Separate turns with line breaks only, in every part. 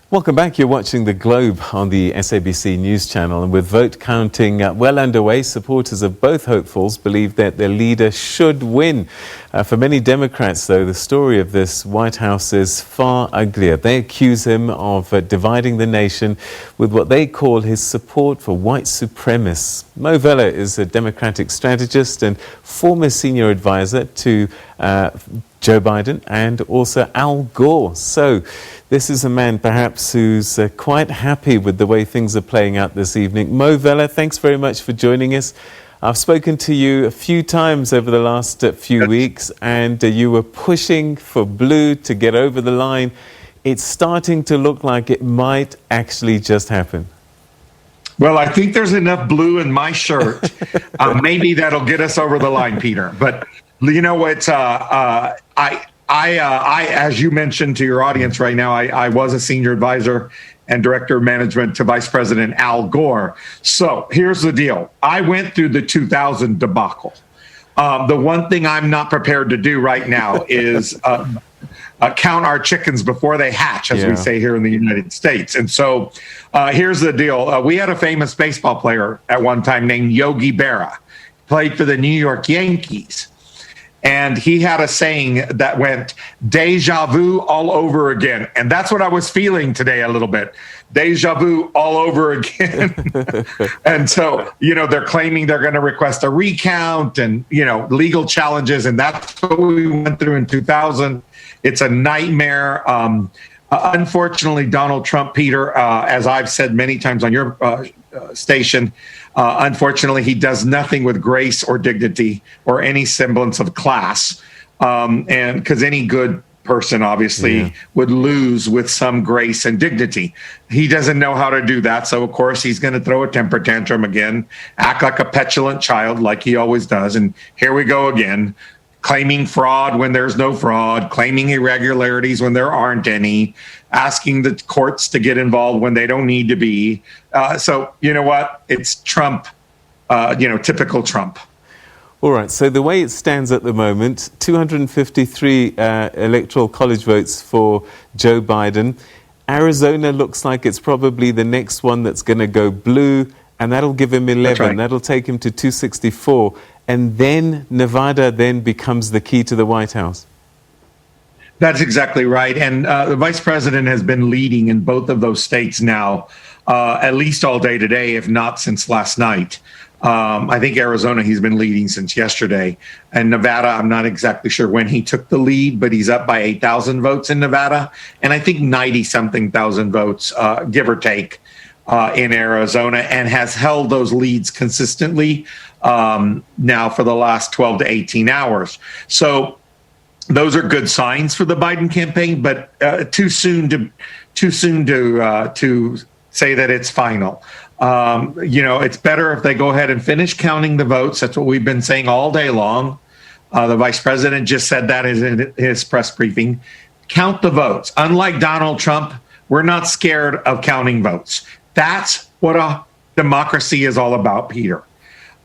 Welcome back. You're watching The Globe on the SABC News Channel. And with vote counting well underway, supporters of both hopefuls believe that their leader should win. For many Democrats, though, the story of this White House is far uglier. They accuse him of dividing the nation with what they call his support for white supremacists. Moe Vela is a Democratic strategist and former senior advisor to Joe Biden and also Al Gore. So this is a man perhaps who's quite happy with the way things are playing out this evening. Moe Vela, thanks very much for joining us. I've spoken to you a few times over the last few weeks, and you were pushing for blue to get over the line. It's starting to look like it might actually just happen.
Well, I think there's enough blue in my shirt. Maybe that'll get us over the line, Peter. But you know what? As you mentioned to your audience right now, I was a senior advisor and director of management to Vice President Al Gore. So here's the deal. I went through the 2000 debacle. The one thing I'm not prepared to do right now is count our chickens before they hatch, as we say here in the United States. And so here's the deal. We had a famous baseball player at one time named Yogi Berra, played for the New York Yankees. And he had a saying that went, "Deja vu all over again." And that's what I was feeling today a little bit. Deja vu all over again. And so, they're claiming they're going to request a recount and, legal challenges. And that's what we went through in 2000. It's a nightmare. Unfortunately, Donald Trump, Peter, as I've said many times on your station, unfortunately, he does nothing with grace or dignity or any semblance of class. And because any good person obviously would lose with some grace and dignity. He doesn't know how to do that. So, of course, he's going to throw a temper tantrum again, act like a petulant child like he always does. And here we go again, claiming fraud when there's no fraud, claiming irregularities when there aren't any, asking the courts to get involved when they don't need to be. So, you know what? It's Trump, typical Trump.
All right. So the way it stands at the moment, 253 electoral college votes for Joe Biden. Arizona looks like it's probably the next one that's going to go blue, and that'll give him 11. That's right. That'll take him to 264. And then Nevada then becomes the key to the White House.
That's exactly right. And the vice president has been leading in both of those states now, at least all day today, if not since last night. I think Arizona, he's been leading since yesterday. And Nevada, I'm not exactly sure when he took the lead, but he's up by 8,000 votes in Nevada. And I think 90-something thousand votes, give or take, in Arizona, and has held those leads consistently now for the last 12 to 18 hours. So those are good signs for the Biden campaign, but too soon to say that it's final. It's better if they go ahead and finish counting the votes. That's what we've been saying all day long. The vice president just said that in his press briefing. Count the votes. Unlike Donald Trump, we're not scared of counting votes. That's what a democracy is all about, Peter.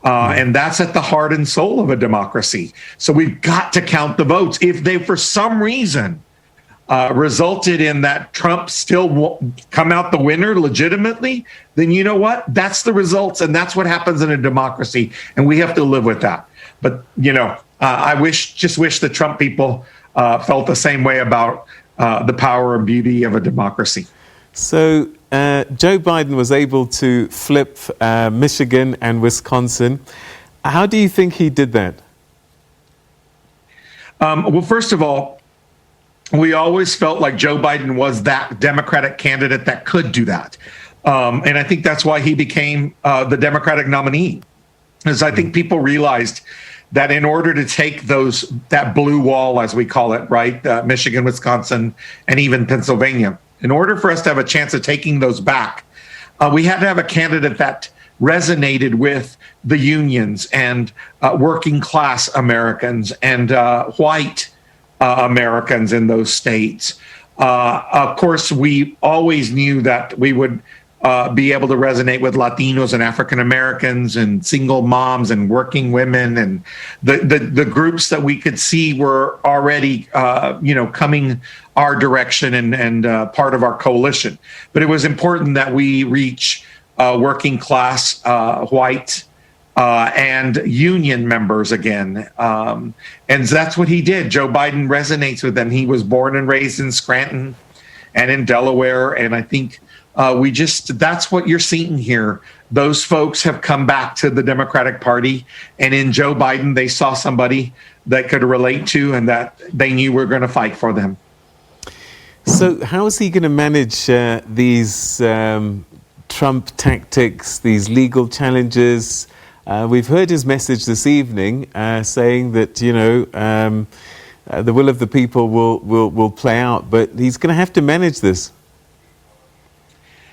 And that's at the heart and soul of a democracy. So we've got to count the votes. If they, for some reason, resulted in that Trump still come out the winner legitimately, then you know what? That's the results, and that's what happens in a democracy, and we have to live with that. But, I just wish the Trump people felt the same way about the power and beauty of a democracy.
So Joe Biden was able to flip Michigan and Wisconsin. How do you think he did that?
Well, first of all, we always felt like Joe Biden was that Democratic candidate that could do that. And I think that's why he became the Democratic nominee. Because I think people realized that in order to take that blue wall, as we call it, right, Michigan, Wisconsin, and even Pennsylvania, in order for us to have a chance of taking those back, we had to have a candidate that resonated with the unions and working class Americans and white Americans in those states. Of course, we always knew that we would be able to resonate with Latinos and African Americans and single moms and working women, and the groups that we could see were already coming our direction and part of our coalition. But it was important that we reach working class, white, and union members again. And that's what he did. Joe Biden resonates with them. He was born and raised in Scranton and in Delaware. And I think that's what you're seeing here. Those folks have come back to the Democratic Party. And in Joe Biden, they saw somebody that could relate to and that they knew were going to fight for them.
So how is he going to manage these Trump tactics, these legal challenges? We've heard his message this evening saying that, the will of the people will play out, but he's going to have to manage this.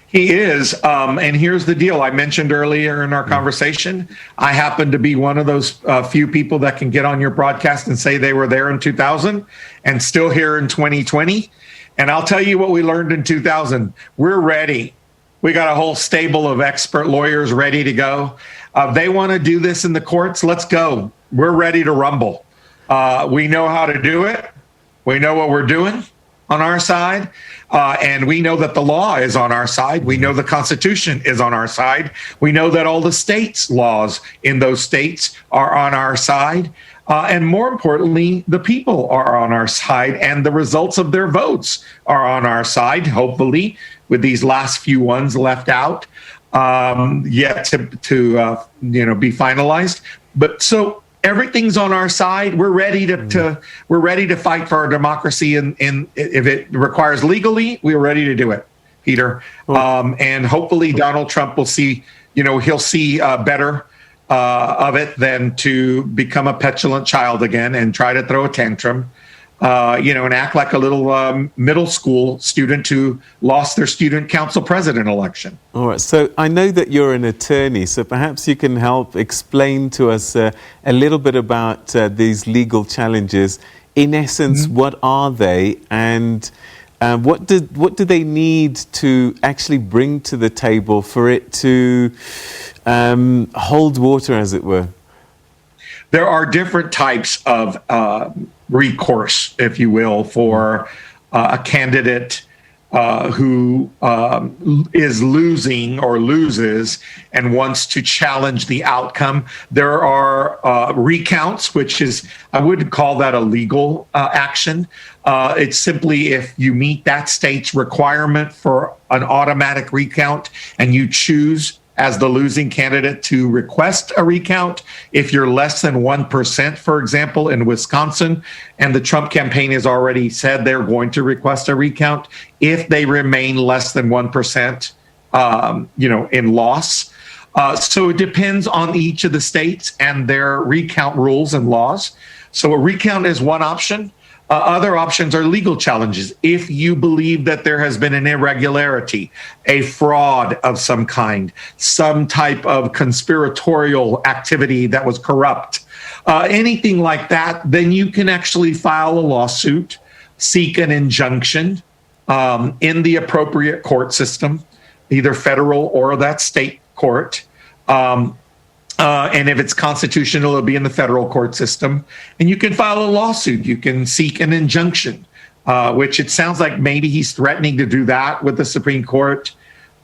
He is. And here's the deal. I mentioned earlier in our conversation, I happen to be one of those few people that can get on your broadcast and say they were there in 2000 and still here in 2020. And I'll tell you what we learned in 2000. We're ready. We got a whole stable of expert lawyers ready to go. They want to do this in the courts. Let's go. We're ready to rumble. We know how to do it. We know what we're doing on our side. And we know that the law is on our side. We know the Constitution is on our side. We know that all the states' laws in those states are on our side. And more importantly, the people are on our side, and the results of their votes are on our side, hopefully, with these last few ones left out, yet to be finalized. But so everything's on our side. We're ready to fight for our democracy, and if it requires legally, we're ready to do it, Peter. And hopefully Donald Trump will see, he'll see better of it than to become a petulant child again and try to throw a tantrum, and act like a little middle school student who lost their student council president election.
All right. So I know that you're an attorney, so perhaps you can help explain to us a little bit about these legal challenges. In essence, what are they, and what do they need to actually bring to the table for it to hold water, as it were?
There are different types of recourse, if you will, for a candidate who is losing or loses and wants to challenge the outcome. There are recounts, which is, I wouldn't call that a legal action. It's simply if you meet that state's requirement for an automatic recount and you choose as the losing candidate to request a recount. If you're less than 1%, for example, in Wisconsin, and the Trump campaign has already said they're going to request a recount, if they remain less than 1%, in loss. So it depends on each of the states and their recount rules and laws. So a recount is one option. Other options are legal challenges. If you believe that there has been an irregularity, a fraud of some kind, some type of conspiratorial activity that was corrupt, anything like that, then you can actually file a lawsuit, seek an injunction in the appropriate court system, either federal or that state court. And if it's constitutional, it'll be in the federal court system. And you can file a lawsuit. You can seek an injunction, which it sounds like maybe he's threatening to do that with the Supreme Court,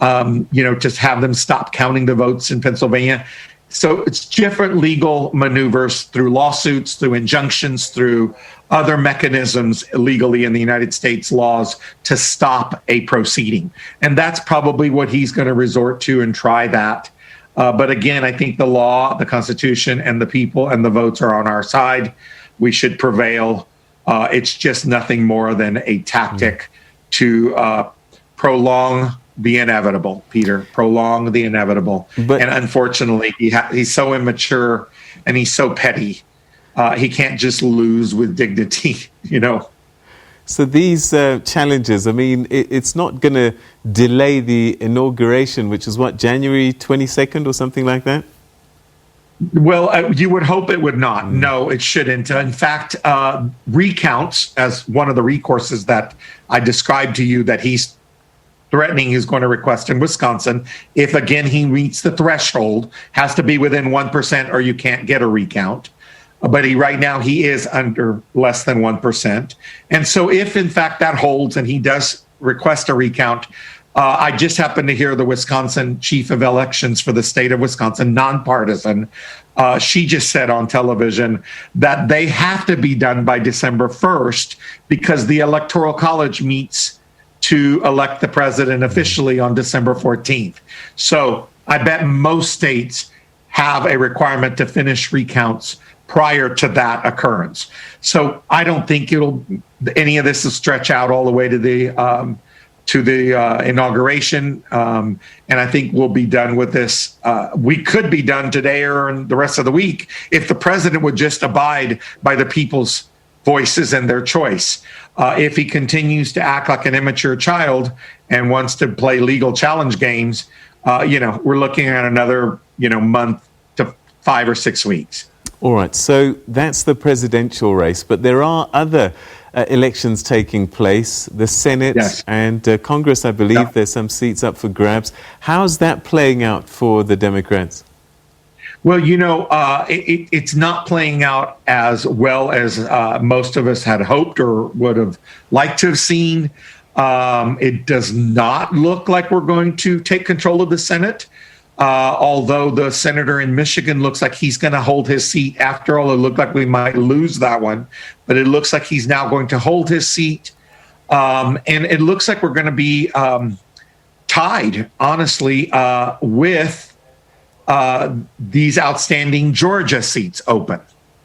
just have them stop counting the votes in Pennsylvania. So it's different legal maneuvers through lawsuits, through injunctions, through other mechanisms legally in the United States laws to stop a proceeding. And that's probably what he's going to resort to and try that. But again, I think the law, the Constitution, and the people and the votes are on our side. We should prevail. It's just nothing more than a tactic to prolong the inevitable, Peter, prolong the inevitable. And unfortunately, he's so immature and he's so petty. He can't just lose with dignity,
So these challenges, I mean, it's not going to delay the inauguration, which is what, January 22nd or something like that?
Well, you would hope it would not. No, it shouldn't. In fact, recounts, as one of the recourses that I described to you that he's threatening he's going to request in Wisconsin. If, again, he meets the threshold, has to be within 1% or you can't get a recount. But right now he is under less than 1%. And so if, in fact, that holds and he does request a recount, I just happened to hear the Wisconsin chief of elections for the state of Wisconsin, nonpartisan. She just said on television that they have to be done by December 1st because the Electoral College meets to elect the president officially on December 14th. So I bet most states have a requirement to finish recounts prior to that occurrence. So I don't think any of this will stretch out all the way to the inauguration. And I think we'll be done with this. We could be done today or in the rest of the week if the president would just abide by the people's voices and their choice. If he continues to act like an immature child and wants to play legal challenge games, we're looking at another, month to 5 or 6 weeks.
All right, so that's the presidential race, but there are other elections taking place, the Senate
Yes.
and Congress, I believe.
Yeah.
There's some seats up for grabs. How's that playing out for the Democrats?
Well, it's not playing out as well as most of us had hoped or would have liked to have seen. It does not look like we're going to take control of the Senate. Although the senator in Michigan looks like he's going to hold his seat. After all, it looked like we might lose that one, but it looks like he's now going to hold his seat. And it looks like we're going to be tied, honestly, with these outstanding Georgia seats open.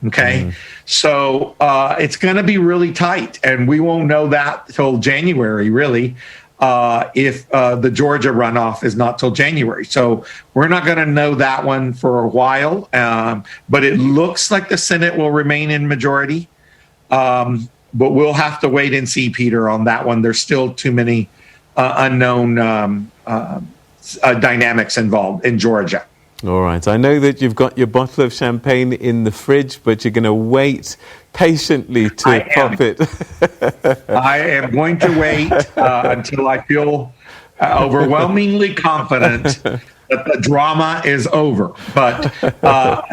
Okay. So it's going to be really tight, and we won't know that till January, really. If the Georgia runoff is not till January. So we're not going to know that one for a while. But it looks like the Senate will remain in majority. But we'll have to wait and see, Peter, on that one. There's still too many unknown dynamics involved in Georgia.
All right. I know that you've got your bottle of champagne in the fridge, but you're going to wait patiently to pop it.
I am going to wait until I feel overwhelmingly confident that the drama is over. But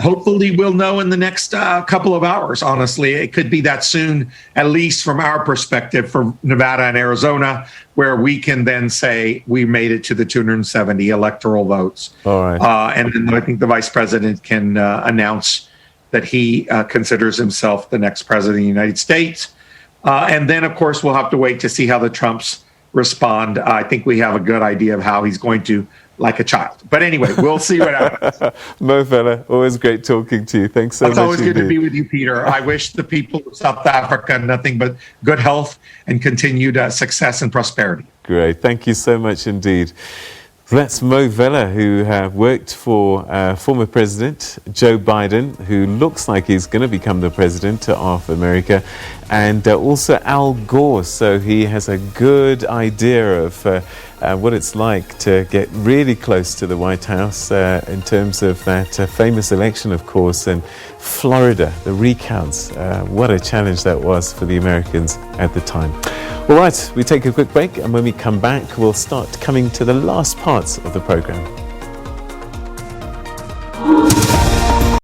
hopefully we'll know in the next couple of hours, honestly. It could be that soon, at least from our perspective, for Nevada and Arizona, where we can then say we made it to the 270 electoral votes.
All right.
And then I think the vice president can announce that he considers himself the next president of the United States. And then, of course, we'll have to wait to see how the Trumps respond. I think we have a good idea of how he's going to, like a child. But anyway, we'll see what happens.
Moe Vela, always great talking to you. Thanks so much.
It's always good to be with you, Peter. I wish the people of South Africa nothing but good health and continued success and prosperity.
Great. Thank you so much indeed. That's Moe Vela, who worked for former President Joe Biden, who looks like he's going to become the president of America, and also Al Gore. So he has a good idea of what it's like to get really close to the White House in terms of that famous election, of course, in Florida, the recounts. What a challenge that was for the Americans at the time. All right, we take a quick break, and when we come back, we'll start coming to the last parts of the program.